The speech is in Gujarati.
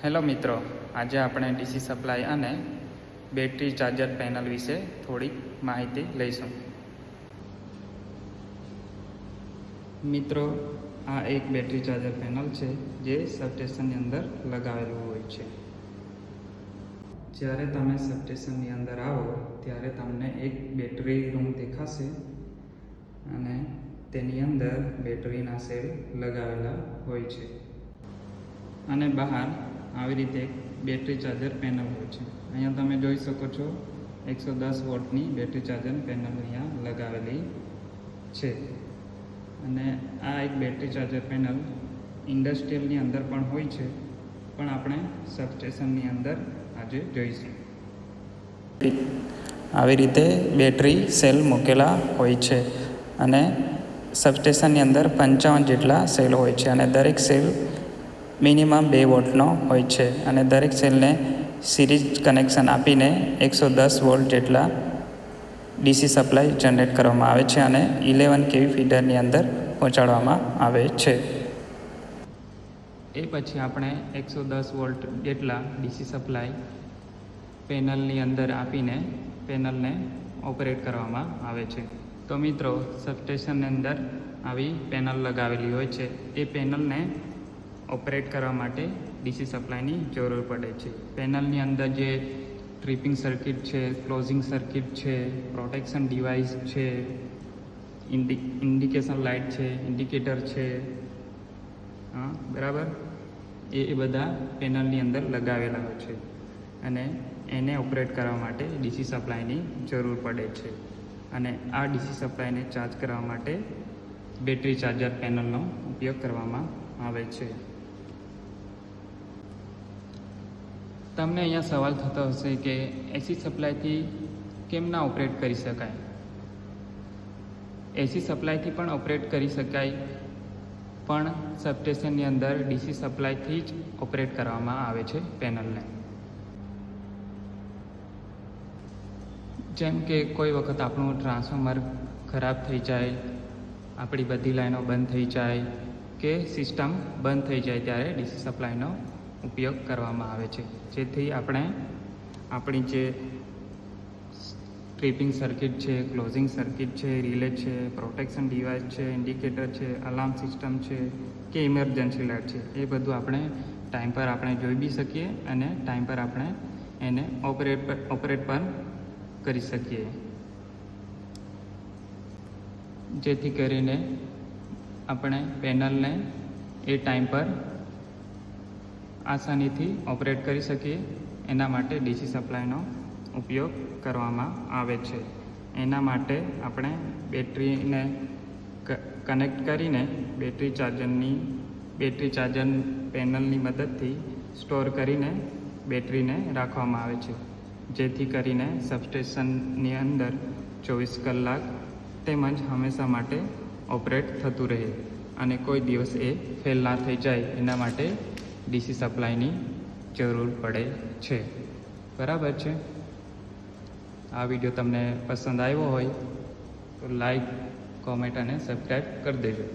હેલો મિત્રો, આજે આપણે ડીસી સપ્લાય અને બેટરી ચાર્જર પેનલ વિશે થોડીક માહિતી લઈશું. મિત્રો, આ એક બેટરી ચાર્જર પેનલ છે જે સબસ્ટેશનની અંદર લગાવેલું હોય છે. જ્યારે તમે સબસ્ટેશનની અંદર આવો ત્યારે તમને એક બેટરી રૂમ દેખાશે અને તેની અંદર બેટરીના સેલ લગાવેલા હોય છે અને બહાર આવી રીતે એક બેટરી ચાર્જર પેનલ હોય છે. અહીંયા તમે જોઈ શકો છો 110 વોલ્ટની બેટરી ચાર્જર પેનલ અહીંયા લગાવેલી છે. અને આ એક બેટરી ચાર્જર પેનલ ઇન્ડસ્ટ્રીયલની અંદર પણ હોય છે, પણ આપણે સબસ્ટેશનની અંદર આજે જોઈશું. આવી રીતે બેટરી સેલ મૂકેલા હોય છે અને સબસ્ટેશનની અંદર 55 જેટલા સેલ હોય છે અને દરેક સેલ મિનિમમ 2 વોલ્ટનો હોય છે અને દરેક સેલને સિરીઝ કનેક્શન આપીને 110 વોલ્ટ જેટલા ડીસી સપ્લાય જનરેટ કરવામાં આવે છે અને 11 કેવી ફીડરની અંદર પહોંચાડવામાં આવે છે. એ પછી આપણે 110 વોલ્ટ જેટલા ડીસી સપ્લાય પેનલની અંદર આપીને પેનલને ઓપરેટ કરવામાં આવે છે. તો મિત્રો, સબસ્ટેશનની અંદર આવી પેનલ લગાવેલી હોય છે. એ પેનલને ઓપરેટ કરવા માટે ડીસી સપ્લાયની જરૂર પડે છે. પેનલની અંદર જે ટ્રિપિંગ સર્કિટ છે, ક્લોઝિંગ સર્કિટ છે, પ્રોટેક્શન ડિવાઇસ છે, ઇન્ડિકેશન લાઇટ છે, ઇન્ડિકેટર છે, બરાબર, એ બધા પેનલની અંદર લગાવેલા હોય છે અને એને ઓપરેટ કરવા માટે ડીસી સપ્લાયની જરૂર પડે છે. અને આ ડીસી સપ્લાયને ચાર્જ કરવા માટે બેટરી ચાર્જર પેનલનો ઉપયોગ કરવામાં આવે છે. તમને અહીંયા સવાલ થતો હશે કે એસી સપ્લાયથી કેમ ના ઓપરેટ કરી શકાય? એસી સપ્લાયથી પણ ઓપરેટ કરી શકાય, પણ સબસ્ટેશનની અંદર ડીસી સપ્લાયથી જ ઓપરેટ કરવામાં આવે છે પેનલને. જેમ કે કોઈ વખત આપણું ટ્રાન્સફોર્મર ખરાબ થઈ જાય, આપણી બધી લાઈનો બંધ થઈ જાય કે સિસ્ટમ બંધ થઈ જાય ત્યારે ડીસી સપ્લાયનો ઉપયોગ કરવામાં આવે છે, જેથી આપણે આપણી જે ટ્રિપિંગ સર્કિટ છે, ક્લોઝિંગ સર્કિટ છે, રિલે છે, પ્રોટેક્શન ડિવાઇસ છે, ઇન્ડિકેટર છે, અલાર્મ સિસ્ટમ છે કે ઇમરજન્સી લાઇટ છે, એ બધું આપણે ટાઈમ પર આપણે જોઈ બી શકીએ અને ટાઈમ પર આપણે એને ઓપરેટ પણ કરી શકીએ, જેથી કરીને આપણે પેનલને એ ટાઈમ પર આસાનીથી ઓપરેટ કરી શકીએ. એના માટે ડીસી સપ્લાયનો ઉપયોગ કરવામાં આવે છે. એના માટે આપણે બેટરીને કનેક્ટ કરીને બેટરી ચાર્જર પેનલની મદદથી સ્ટોર કરીને બેટરીને રાખવામાં આવે છે, જેથી કરીને સબસ્ટેશનની અંદર 24 કલાક તેમજ હંમેશા માટે ઓપરેટ થતું રહે અને કોઈ દિવસ એ ફેલ ના થઈ જાય એના માટે ડીસી સપ્લાયની જરૂર પડે છે. બરાબર છે? આ વિડીયો તમને પસંદ આવ્યો હોય તો લાઈક, કોમેન્ટ અને સબસ્ક્રાઈબ કરી દેજો.